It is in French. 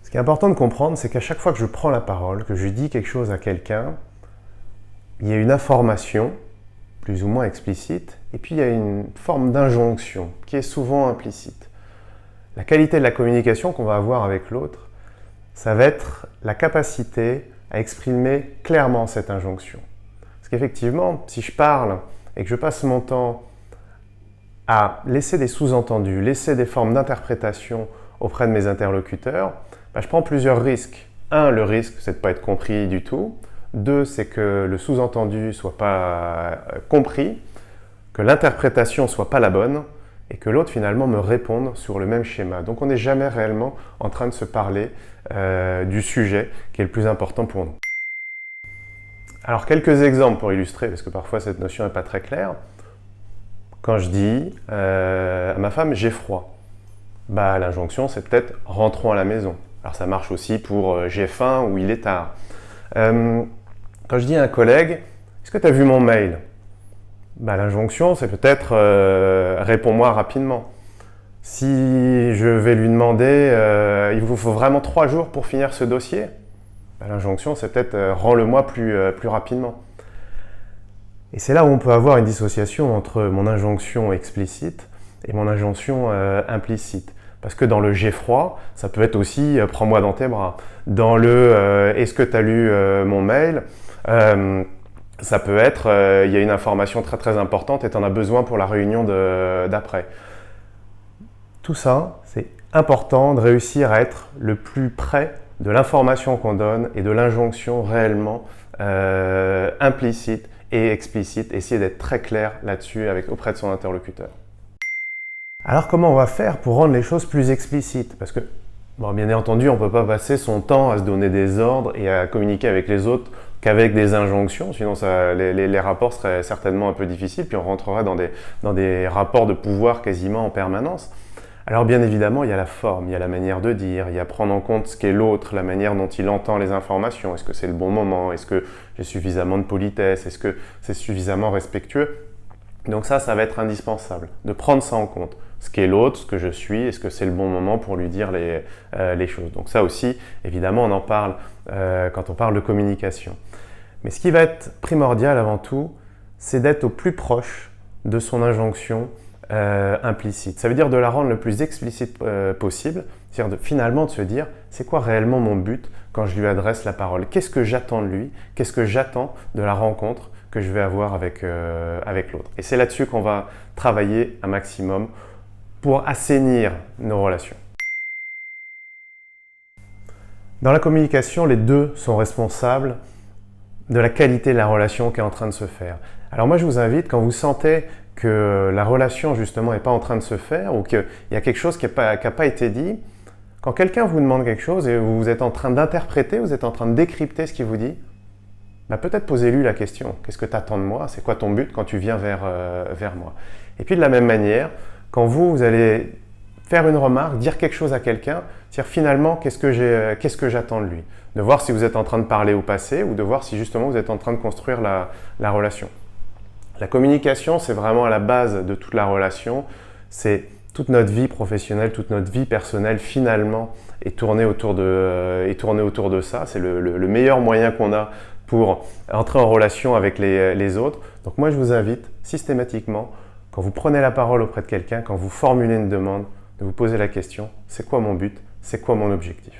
Ce qui est important de comprendre, c'est qu'à chaque fois que je prends la parole, que je dis quelque chose à quelqu'un, il y a une information, plus ou moins explicite, et puis il y a une forme d'injonction qui est souvent implicite. La qualité de la communication qu'on va avoir avec l'autre, ça va être la capacité à exprimer clairement cette injonction. Parce qu'effectivement, si je parle et que je passe mon temps à laisser des sous-entendus, laisser des formes d'interprétation auprès de mes interlocuteurs, je prends plusieurs risques. Un, le risque, c'est de ne pas être compris du tout. Deux, c'est que le sous-entendu ne soit pas compris, que l'interprétation ne soit pas la bonne, et que l'autre finalement me réponde sur le même schéma. Donc on n'est jamais réellement en train de se parler du sujet qui est le plus important pour nous. Alors quelques exemples pour illustrer, parce que parfois cette notion n'est pas très claire. Quand je dis à ma femme « j'ai froid », l'injonction c'est peut-être « rentrons à la maison ». Alors ça marche aussi pour « j'ai faim » ou « il est tard ». Quand je dis à un collègue « est-ce que tu as vu mon mail ?» L'injonction c'est peut-être « réponds-moi rapidement ». Si je vais lui demander « il vous faut vraiment 3 jours pour finir ce dossier ?» l'injonction c'est peut-être « rends-le-moi plus rapidement ». Et c'est là où on peut avoir une dissociation entre mon injonction explicite et mon injonction implicite. Parce que dans le « j'ai froid », ça peut être aussi « prends-moi dans tes bras ». Dans le « est-ce que tu as lu mon mail ?» ça peut être « il y a une information très très importante et tu en as besoin pour la réunion d'après ». Tout ça, c'est important de réussir à être le plus près de l'information qu'on donne et de l'injonction réellement implicite et explicite, essayer d'être très clair là-dessus auprès de son interlocuteur. Alors comment on va faire pour rendre les choses plus explicites? Parce que, bien entendu, on ne peut pas passer son temps à se donner des ordres et à communiquer avec les autres qu'avec des injonctions, sinon les rapports seraient certainement un peu difficiles, puis on rentrerait dans des rapports de pouvoir quasiment en permanence. Alors bien évidemment, il y a la forme, il y a la manière de dire, il y a prendre en compte ce qu'est l'autre, la manière dont il entend les informations. Est-ce que c'est le bon moment? Est-ce que j'ai suffisamment de politesse? Est-ce que c'est suffisamment respectueux? Donc ça va être indispensable, de prendre ça en compte. Ce qu'est l'autre, ce que je suis, est-ce que c'est le bon moment pour lui dire les choses? Donc ça aussi, évidemment, on en parle quand on parle de communication. Mais ce qui va être primordial avant tout, c'est d'être au plus proche de son injonction implicite. Ça veut dire de la rendre le plus explicite possible, c'est-à-dire finalement de se dire c'est quoi réellement mon but quand je lui adresse la parole? Qu'est-ce que j'attends de lui? Qu'est-ce que j'attends de la rencontre que je vais avoir avec l'autre? Et c'est là-dessus qu'on va travailler un maximum pour assainir nos relations. Dans la communication, les deux sont responsables de la qualité de la relation qui est en train de se faire. Alors moi je vous invite, quand vous sentez que la relation justement n'est pas en train de se faire ou qu'il y a quelque chose qui n'a pas été dit, quand quelqu'un vous demande quelque chose et vous êtes en train d'interpréter, vous êtes en train de décrypter ce qu'il vous dit, peut-être posez-lui la question. Qu'est-ce que tu attends de moi? C'est quoi ton but quand tu viens vers moi? Et puis de la même manière, quand vous allez faire une remarque, dire quelque chose à quelqu'un, dire finalement qu'est-ce que j'attends de lui? De voir si vous êtes en train de parler au passé ou de voir si justement vous êtes en train de construire la relation. La communication, c'est vraiment à la base de toute la relation. C'est toute notre vie professionnelle, toute notre vie personnelle finalement est tournée autour de ça. C'est le meilleur moyen qu'on a pour entrer en relation avec les autres. Donc moi, je vous invite systématiquement, quand vous prenez la parole auprès de quelqu'un, quand vous formulez une demande, de vous poser la question, c'est quoi mon but? C'est quoi mon objectif?